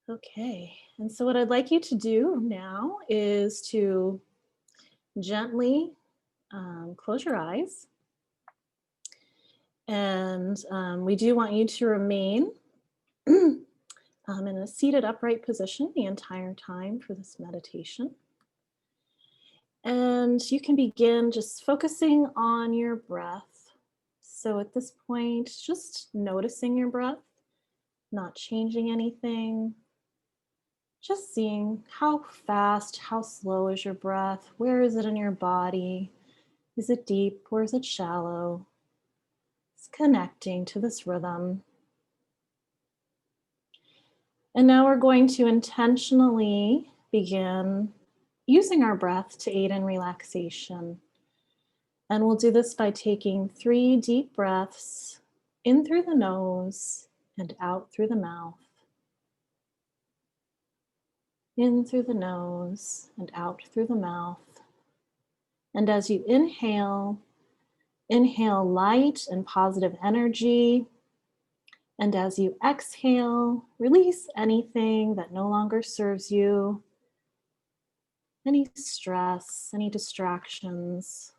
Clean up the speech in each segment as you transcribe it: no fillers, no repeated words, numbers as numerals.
Okay, and so what I'd like you to do now is to gently close your eyes. And we do want you to remain in a seated upright position the entire time for this meditation. And you can begin just focusing on your breath. So at this point, just noticing your breath, not changing anything. Just seeing how fast, how slow is your breath? Where is it in your body? Is it deep or is it shallow? It's connecting to this rhythm. And now we're going to intentionally begin using our breath to aid in relaxation. And we'll do this by taking 3 deep breaths in through the nose and out through the mouth. In through the nose and out through the mouth. And as you inhale, inhale light and positive energy. And as you exhale, release anything that no longer serves you, any stress, any distractions.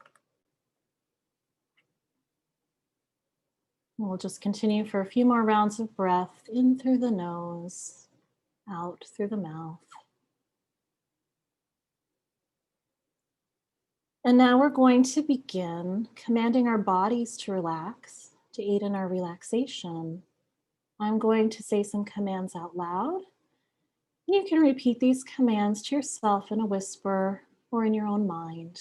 We'll just continue for a few more rounds of breath in through the nose, out through the mouth. And now we're going to begin commanding our bodies to relax, to aid in our relaxation. I'm going to say some commands out loud. You can repeat these commands to yourself in a whisper or in your own mind.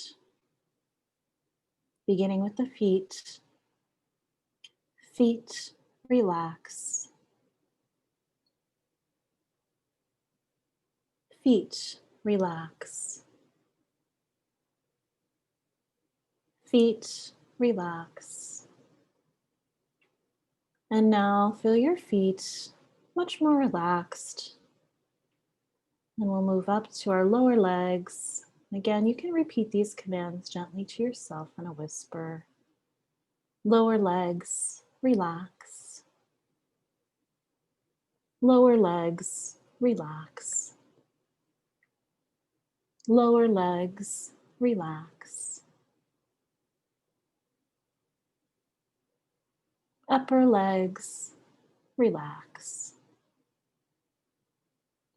Beginning with the feet. Feet, relax. Feet, relax. Feet, relax. And now feel your feet much more relaxed. And we'll move up to our lower legs. Again, you can repeat these commands gently to yourself in a whisper. Lower legs, relax. Lower legs, relax. Lower legs, relax. Upper legs, relax.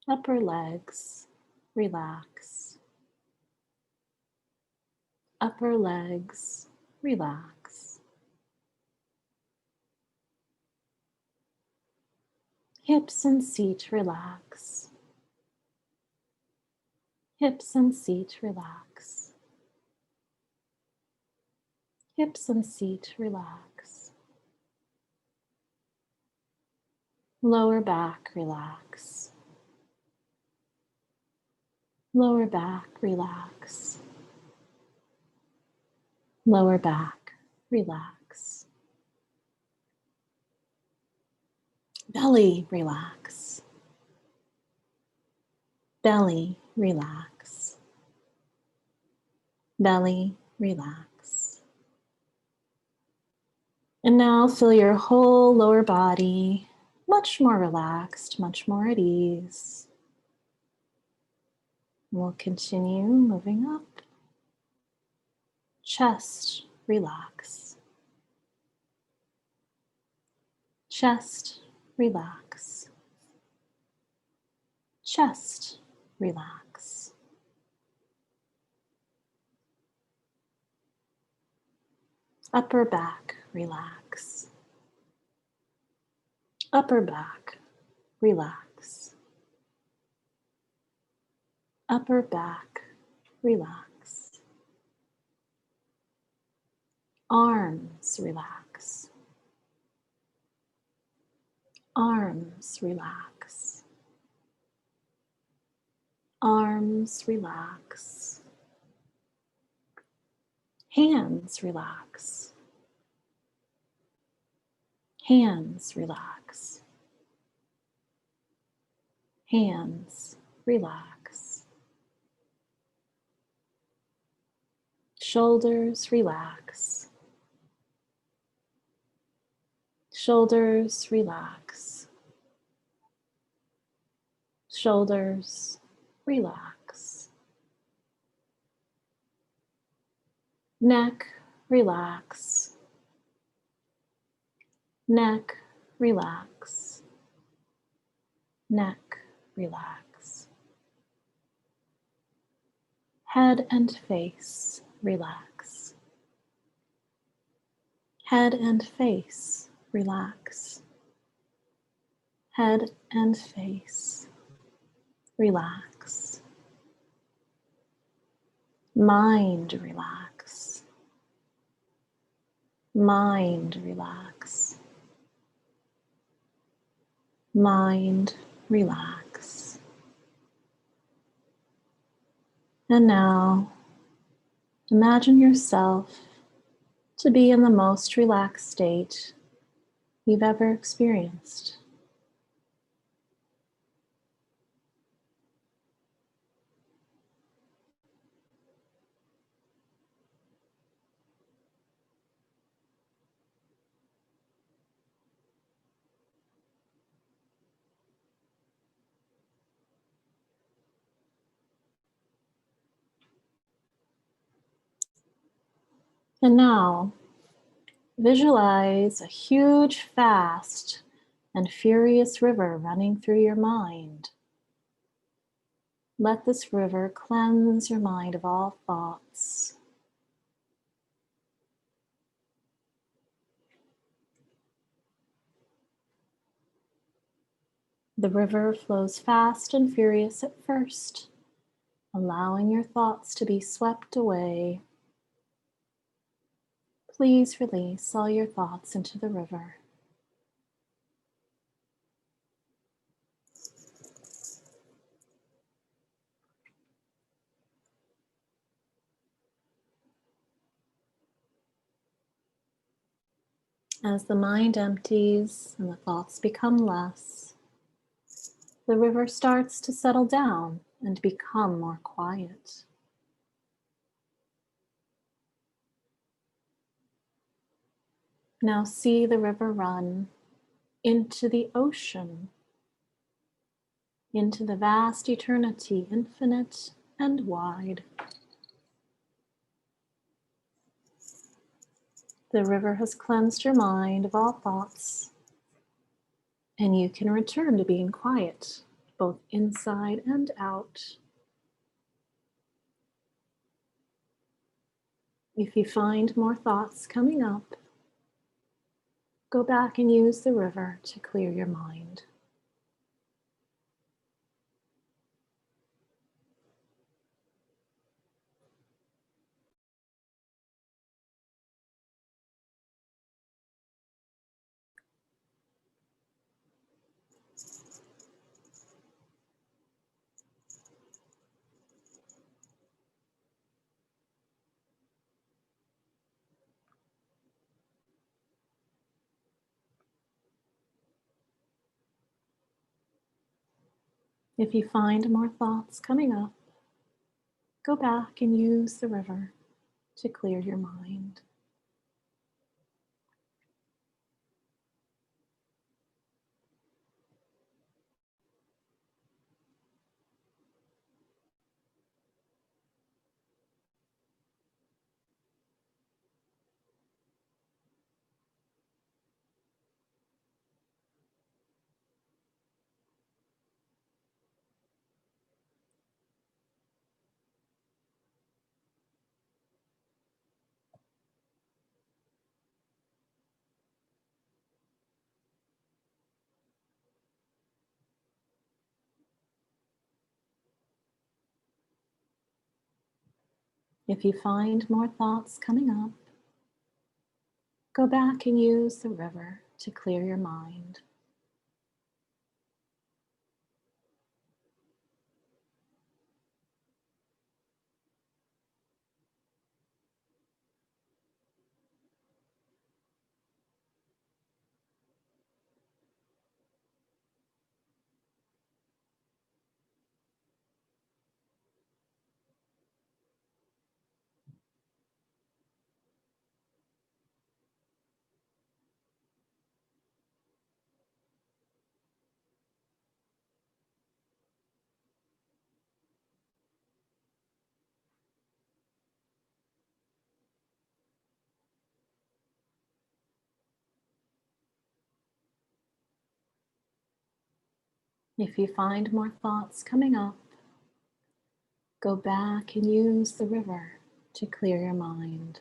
Upper legs, relax. Upper legs, relax. Hips and seat, relax. Hips and seat, relax. Hips and seat, relax. Lower back, relax. Lower back, relax. Lower back, relax. Belly, relax. Belly, relax. Belly, relax. And now feel your whole lower body much more relaxed, much more at ease. We'll continue moving up. Chest, relax. Chest, relax. Chest, relax. Upper back, relax. Upper back, relax. Upper back, relax. Arms, relax. Arms, relax. Arms, relax. Hands, relax. Hands, relax. Hands, relax. Shoulders, relax. Shoulders, relax. Shoulders, relax. Neck, relax. Neck, relax. Neck, relax. Head and face, relax. Head and face, relax. Head and face, relax. Mind, relax. Mind, relax. Mind, relax. And now, imagine yourself to be in the most relaxed state you've ever experienced. And now, visualize a huge, fast, and furious river running through your mind. Let this river cleanse your mind of all thoughts. The river flows fast and furious at first, allowing your thoughts to be swept away. Please release all your thoughts into the river. As the mind empties and the thoughts become less, the river starts to settle down and become more quiet. Now see the river run into the ocean, into the vast eternity, infinite and wide. The river has cleansed your mind of all thoughts, and you can return to being quiet, both inside and out. If you find more thoughts coming up, go back and use the river to clear your mind. If you find more thoughts coming up, go back and use the river to clear your mind. If you find more thoughts coming up, go back and use the river to clear your mind. If you find more thoughts coming up, go back and use the river to clear your mind.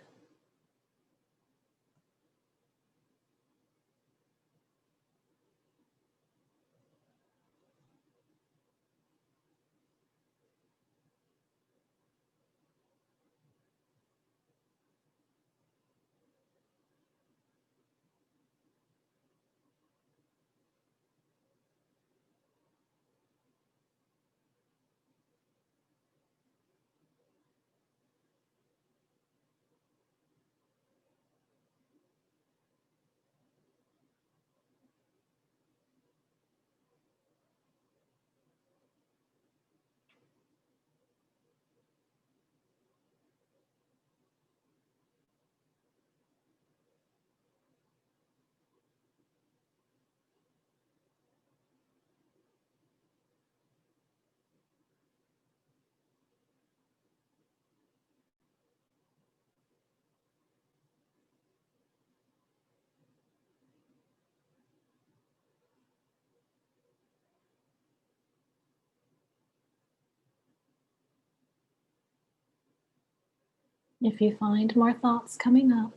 If you find more thoughts coming up,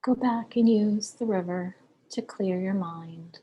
go back and use the river to clear your mind.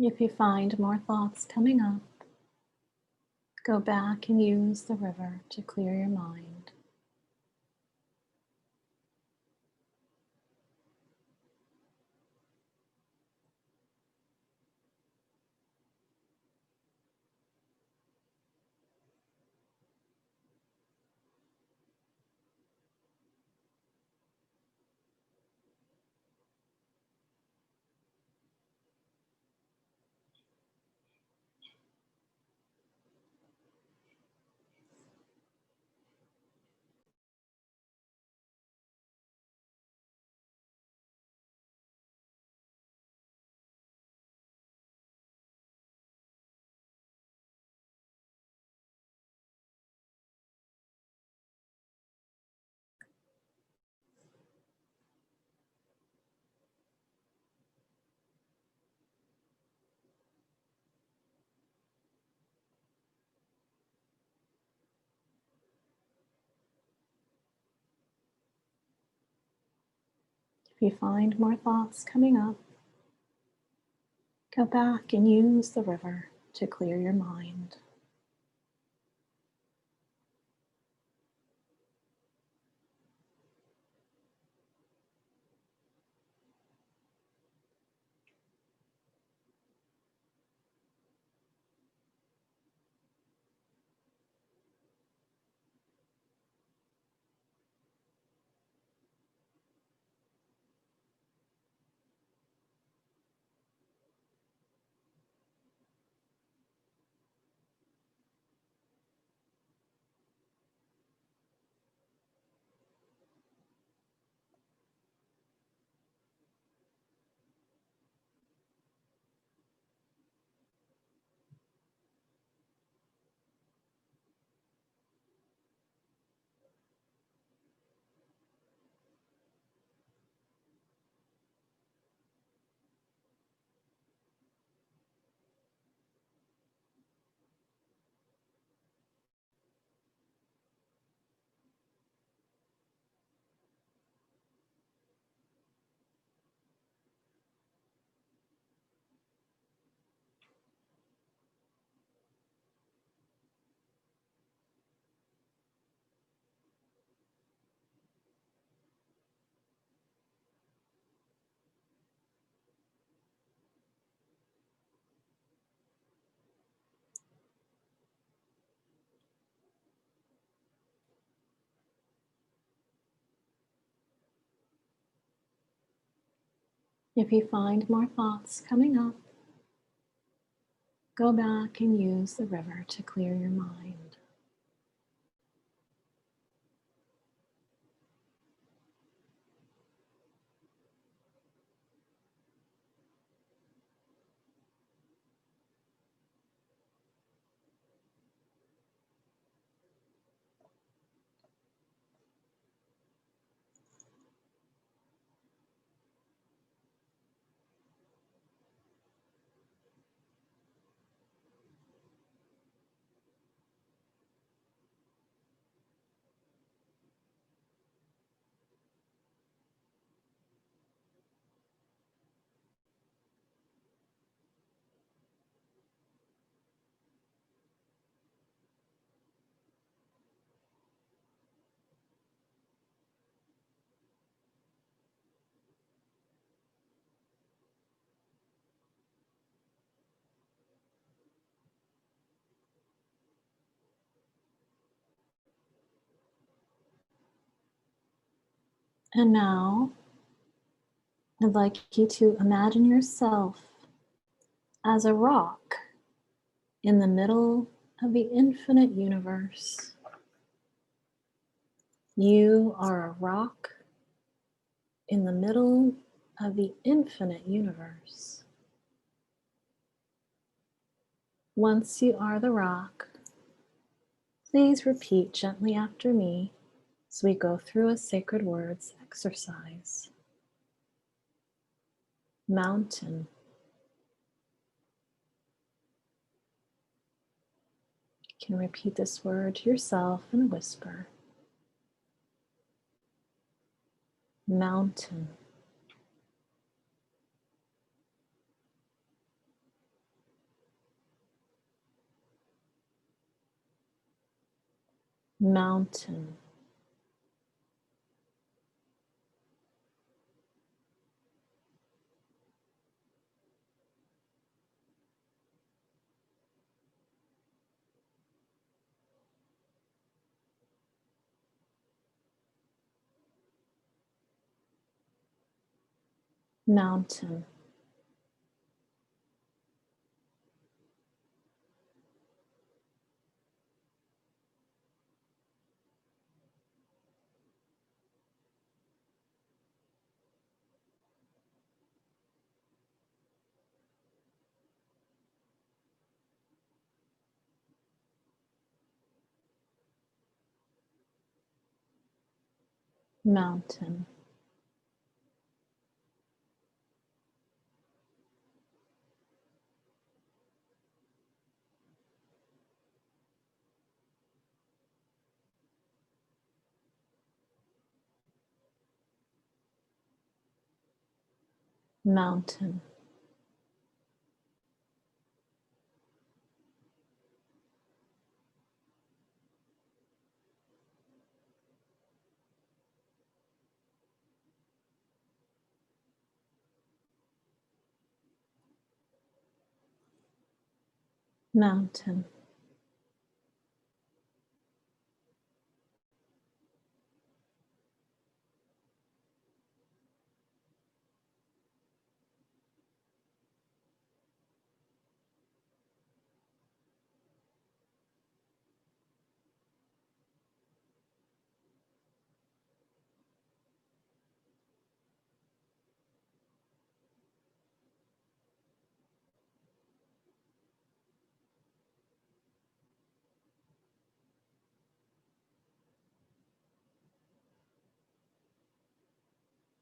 If you find more thoughts coming up, go back and use the river to clear your mind. If you find more thoughts coming up, go back and use the river to clear your mind. If you find more thoughts coming up, go back and use the river to clear your mind. And now I'd like you to imagine yourself as a rock in the middle of the infinite universe. You are a rock in the middle of the infinite universe. Once you are the rock, please repeat gently after me as we go through a sacred words exercise. Mountain. You can repeat this word to yourself in a whisper. Mountain. Mountain. Mountain. Mountain. Mountain. Mountain.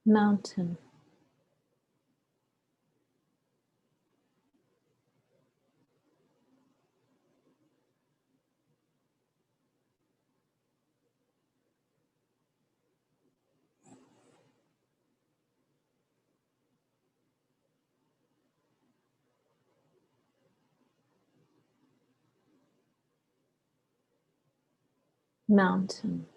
Mountain. Mountain.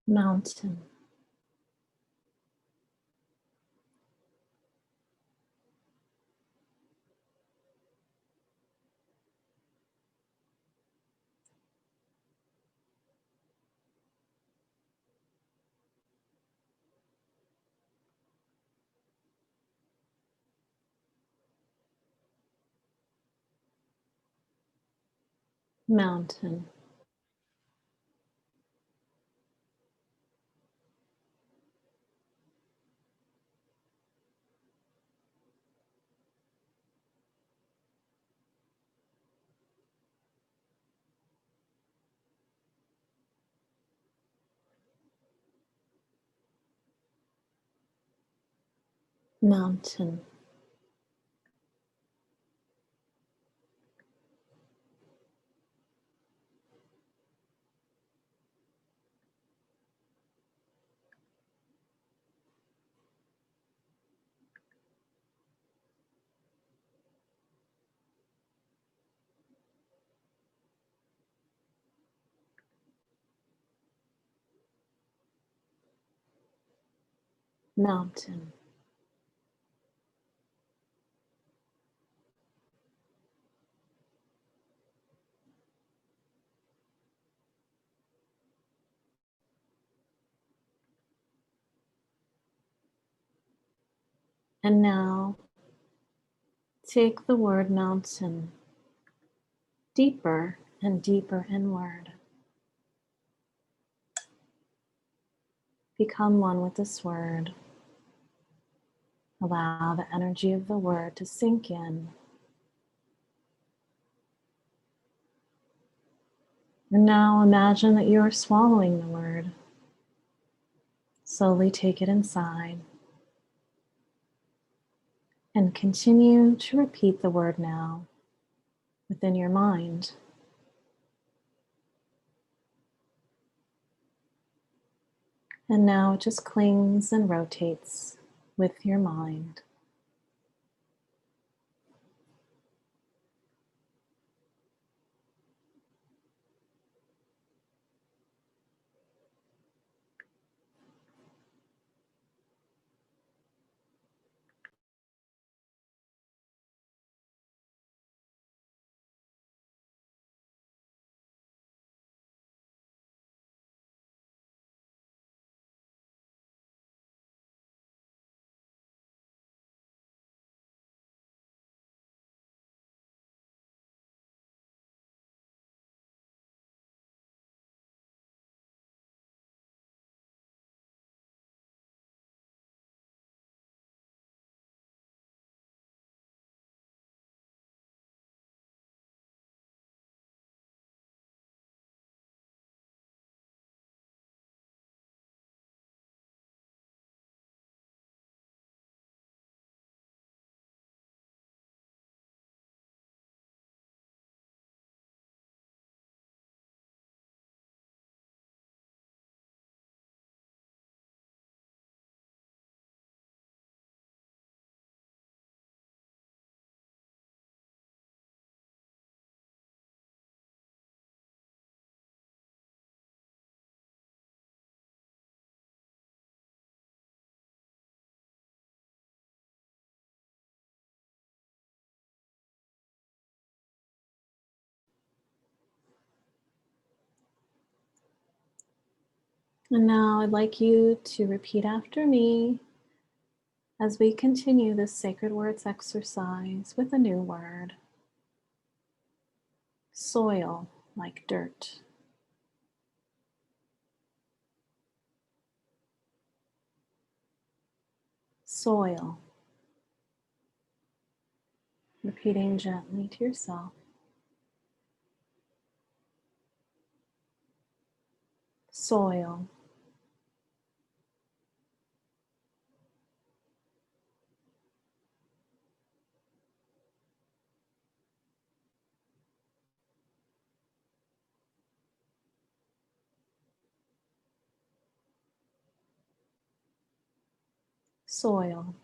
mountain, mountain, mountain, mountain. And now take the word mountain deeper and deeper inward. Become one with this word. Allow the energy of the word to sink in. And now imagine that you are swallowing the word. Slowly take it inside and continue to repeat the word now within your mind. And now it just clings and rotates with your mind. And now I'd like you to repeat after me as we continue this sacred words exercise with a new word. Soil, like dirt. Soil. Repeating gently to yourself. Soil. Soil.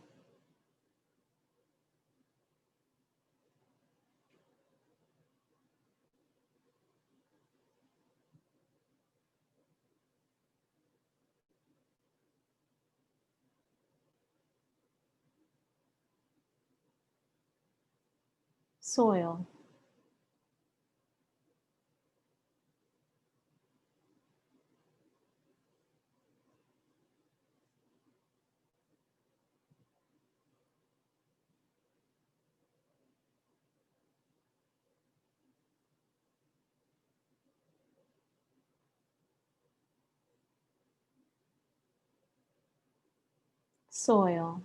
soil, soil,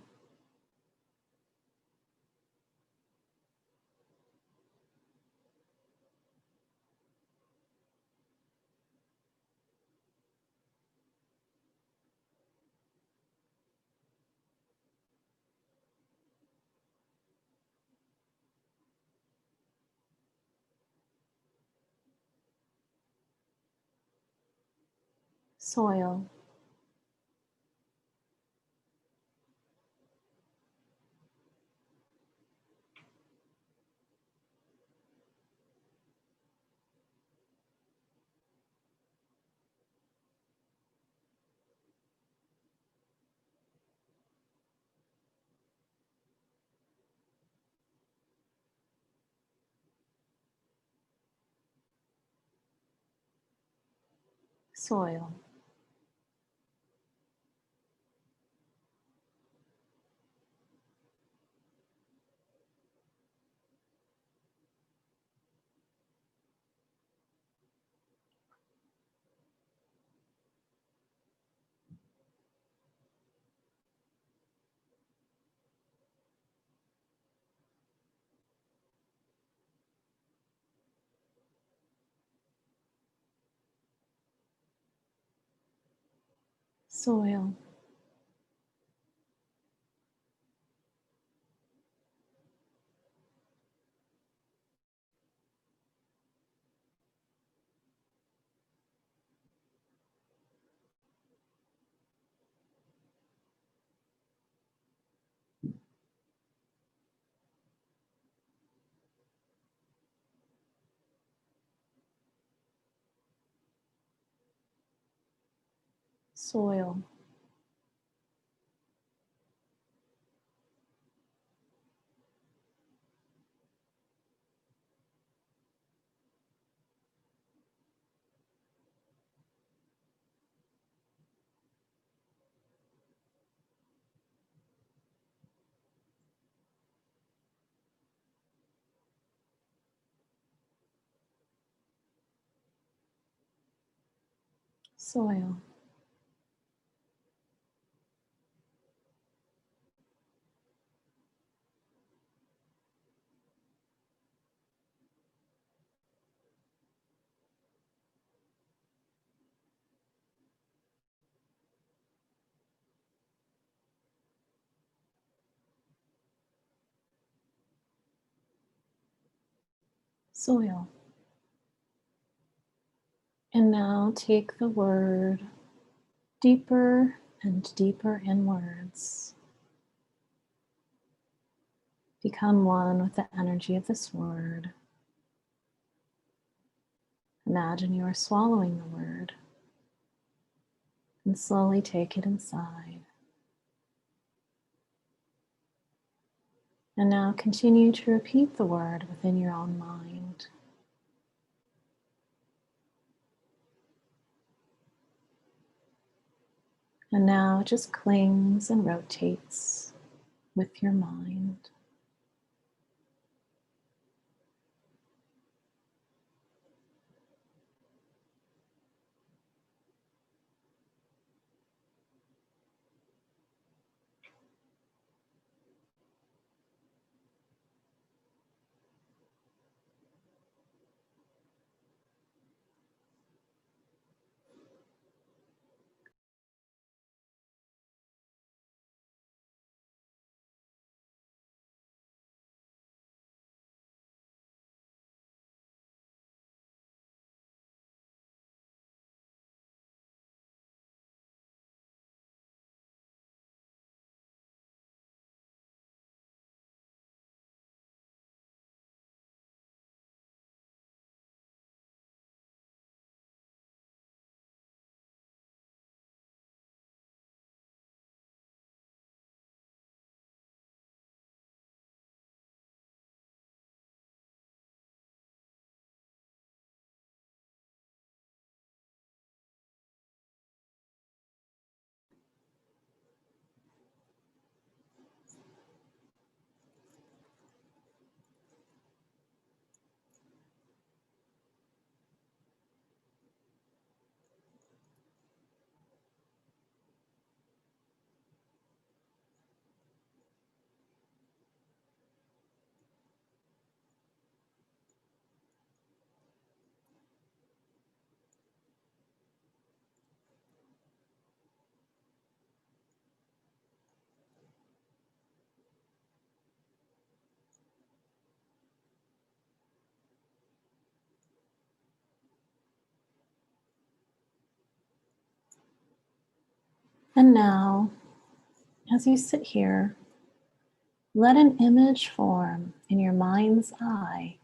soil, soil, soil, soil, soil, soil. And now take the word deeper and deeper inwards. Become one with the energy of this word. Imagine you are swallowing the word and slowly take it inside. And now continue to repeat the word within your own mind. And now it just clings and rotates with your mind. And now, as you sit here, let an image form in your mind's eye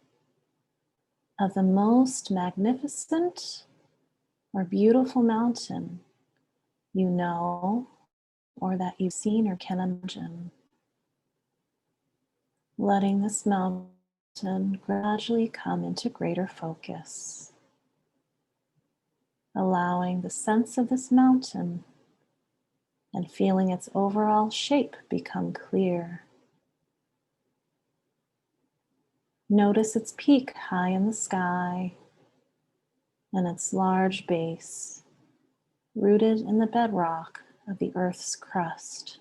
of the most magnificent or beautiful mountain you know or that you've seen or can imagine. Letting this mountain gradually come into greater focus. Allowing the sense of this mountain and feeling its overall shape become clear. Notice its peak high in the sky and its large base rooted in the bedrock of the Earth's crust.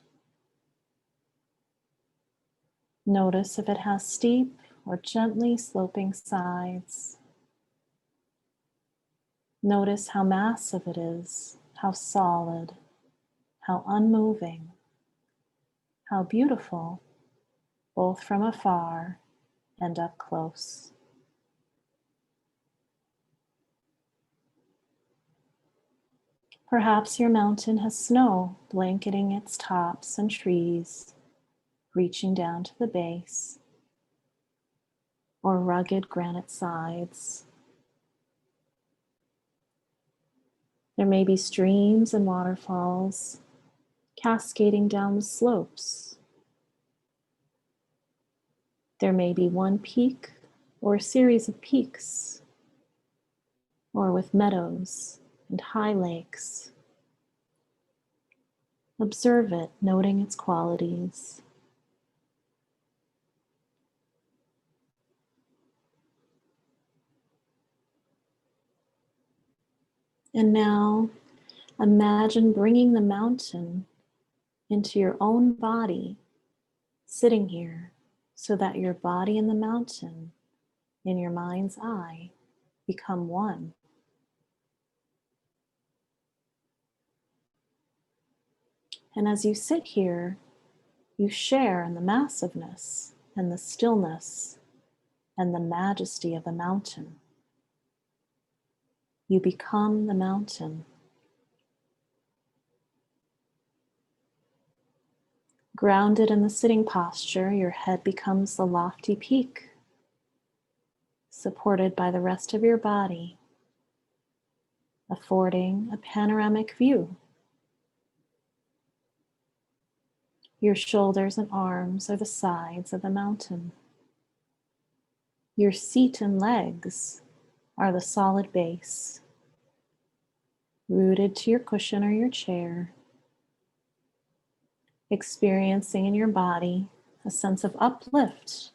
Notice if it has steep or gently sloping sides. Notice how massive it is, how solid, how unmoving, how beautiful, both from afar and up close. Perhaps your mountain has snow blanketing its tops and trees, reaching down to the base, or rugged granite sides. There may be streams and waterfalls cascading down the slopes. There may be one peak or a series of peaks, or with meadows and high lakes. Observe it, noting its qualities. And now imagine bringing the mountain into your own body, sitting here, so that your body and the mountain in your mind's eye become one. And as you sit here, you share in the massiveness and the stillness and the majesty of the mountain. You become the mountain. Grounded in the sitting posture, your head becomes the lofty peak, supported by the rest of your body, affording a panoramic view. Your shoulders and arms are the sides of the mountain. Your seat and legs are the solid base, rooted to your cushion or your chair, experiencing in your body a sense of uplift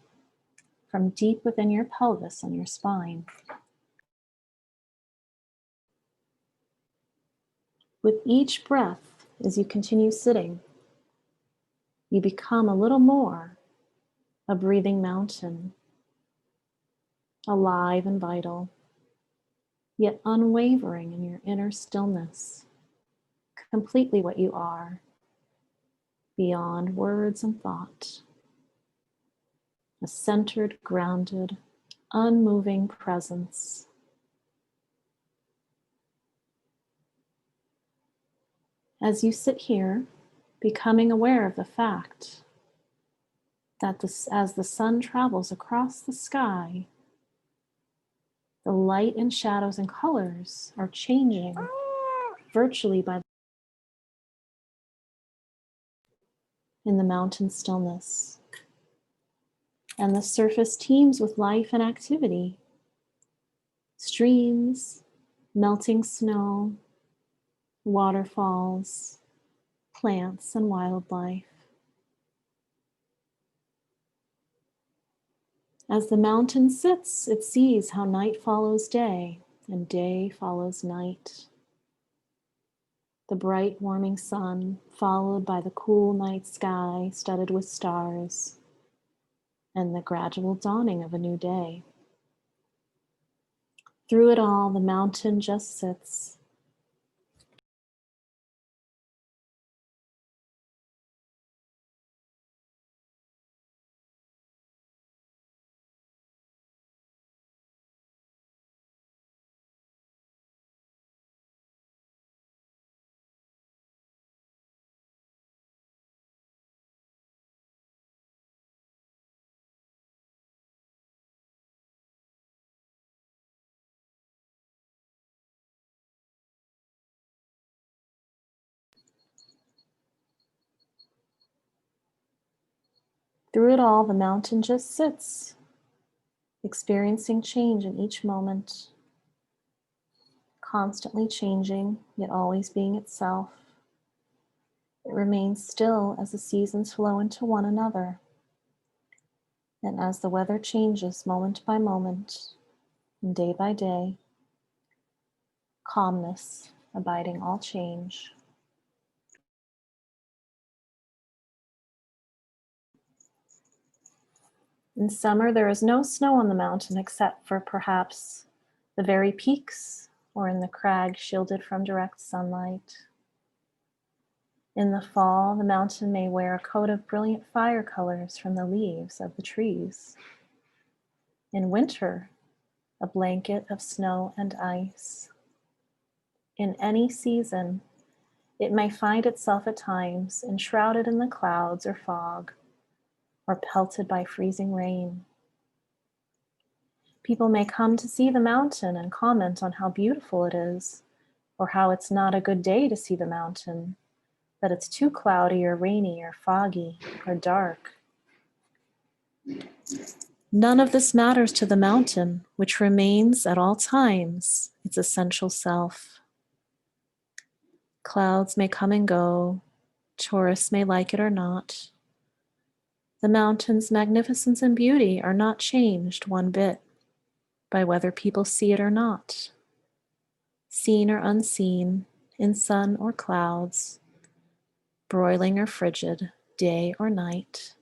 from deep within your pelvis and your spine. With each breath, as you continue sitting, you become a little more a breathing mountain, alive and vital, yet unwavering in your inner stillness, completely what you are, beyond words and thought. A centered, grounded, unmoving presence. As you sit here, becoming aware of the fact that as the sun travels across the sky, the light and shadows and colors are changing virtually in the mountain stillness. And the surface teems with life and activity. Streams, melting snow, waterfalls, plants, and wildlife. As the mountain sits, it sees how night follows day and day follows night. The bright, warming sun, followed by the cool night sky studded with stars, and the gradual dawning of a new day. Through it all, the mountain just sits, Through it all, the mountain just sits, experiencing change in each moment, constantly changing, yet always being itself. It remains still as the seasons flow into one another, and as the weather changes moment by moment and day by day, calmness abiding all change. In summer, there is no snow on the mountain except for perhaps the very peaks or in the crags shielded from direct sunlight. In the fall, the mountain may wear a coat of brilliant fire colors from the leaves of the trees. In winter, a blanket of snow and ice. In any season, it may find itself at times enshrouded in the clouds or fog, or pelted by freezing rain. People may come to see the mountain and comment on how beautiful it is, or how it's not a good day to see the mountain, that it's too cloudy or rainy or foggy or dark. None of this matters to the mountain, which remains at all times its essential self. Clouds may come and go, tourists may like it or not. The mountain's magnificence and beauty are not changed one bit by whether people see it or not. Seen or unseen, in sun or clouds, broiling or frigid, day or night,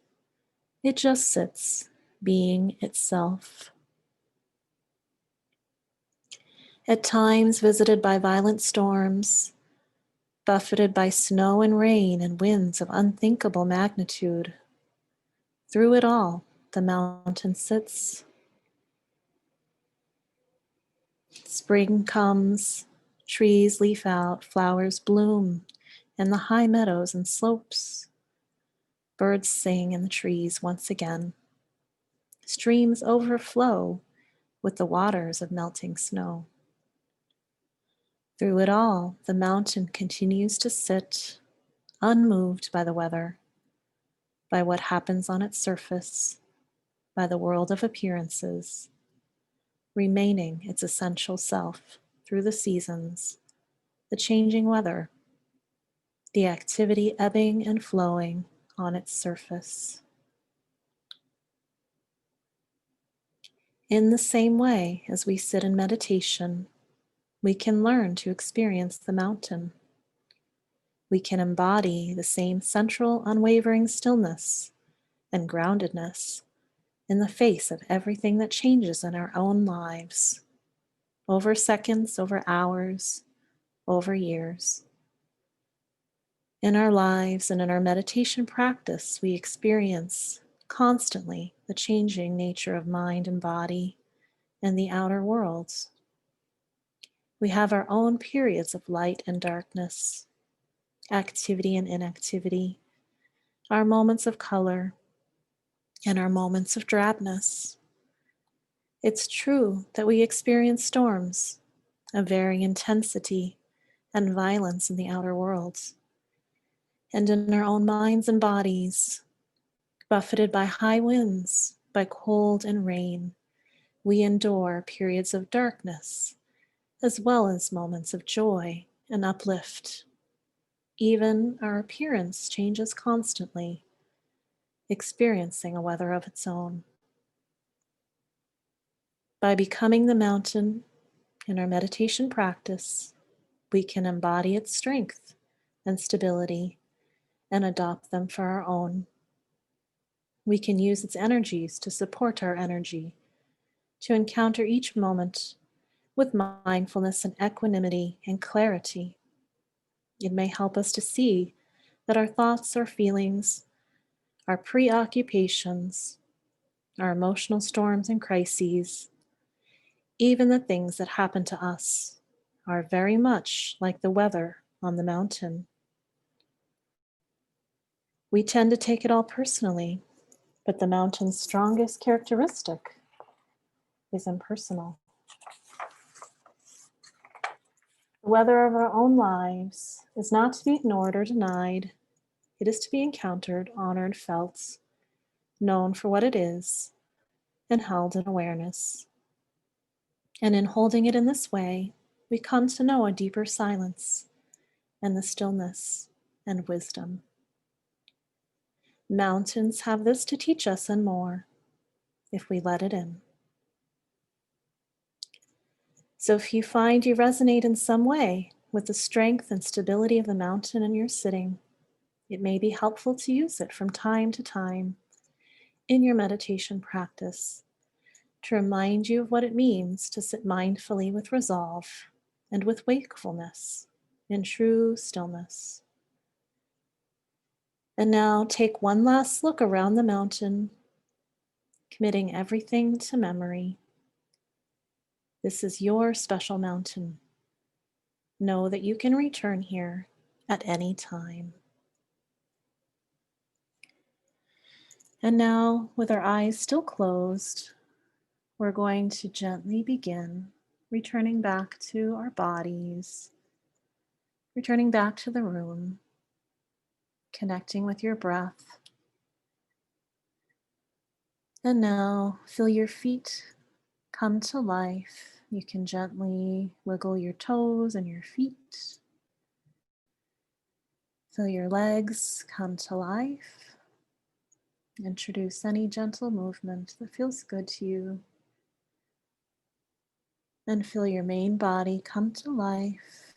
it just sits, being itself. At times visited by violent storms, buffeted by snow and rain and winds of unthinkable magnitude, through it all, the mountain sits. Spring comes, trees leaf out, flowers bloom in the high meadows and slopes. Birds sing in the trees once again. Streams overflow with the waters of melting snow. Through it all, the mountain continues to sit, unmoved by the weather, by what happens on its surface, by the world of appearances, remaining its essential self through the seasons, the changing weather, the activity ebbing and flowing on its surface. In the same way as we sit in meditation, we can learn to experience the mountain. We can embody the same central, unwavering stillness and groundedness in the face of everything that changes in our own lives, over seconds, over hours, over years. In our lives and in our meditation practice, we experience constantly the changing nature of mind and body and the outer worlds. We have our own periods of light and darkness, activity and inactivity, our moments of color, and our moments of drabness. It's true that we experience storms of varying intensity and violence in the outer worlds, and in our own minds and bodies, buffeted by high winds, by cold and rain, we endure periods of darkness, as well as moments of joy and uplift. Even our appearance changes constantly, experiencing a weather of its own. By becoming the mountain in our meditation practice, we can embody its strength and stability and adopt them for our own. We can use its energies to support our energy, to encounter each moment with mindfulness and equanimity and clarity. It may help us to see that our thoughts, our feelings, our preoccupations, our emotional storms and crises, even the things that happen to us, are very much like the weather on the mountain. We tend to take it all personally, but the mountain's strongest characteristic is impersonal. The weather of our own lives is not to be ignored or denied. It is to be encountered, honored, felt, known for what it is, and held in awareness. And in holding it in this way, we come to know a deeper silence and the stillness and wisdom. Mountains have this to teach us and more if we let it in. So if you find you resonate in some way with the strength and stability of the mountain in your sitting, it may be helpful to use it from time to time in your meditation practice to remind you of what it means to sit mindfully with resolve and with wakefulness in true stillness. And now take one last look around the mountain, committing everything to memory. This is your special mountain. Know that you can return here at any time. And now, with our eyes still closed, we're going to gently begin returning back to our bodies, returning back to the room, connecting with your breath. And now feel your feet come to life. You can gently wiggle your toes and your feet. Feel your legs come to life. Introduce any gentle movement that feels good to you. And feel your main body come to life.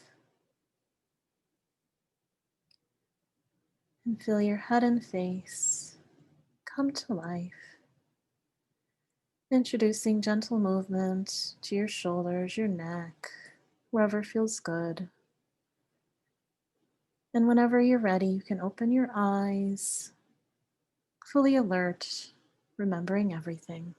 And feel your head and face come to life. Introducing gentle movement to your shoulders, your neck, wherever feels good. And whenever you're ready, you can open your eyes, fully alert, remembering everything.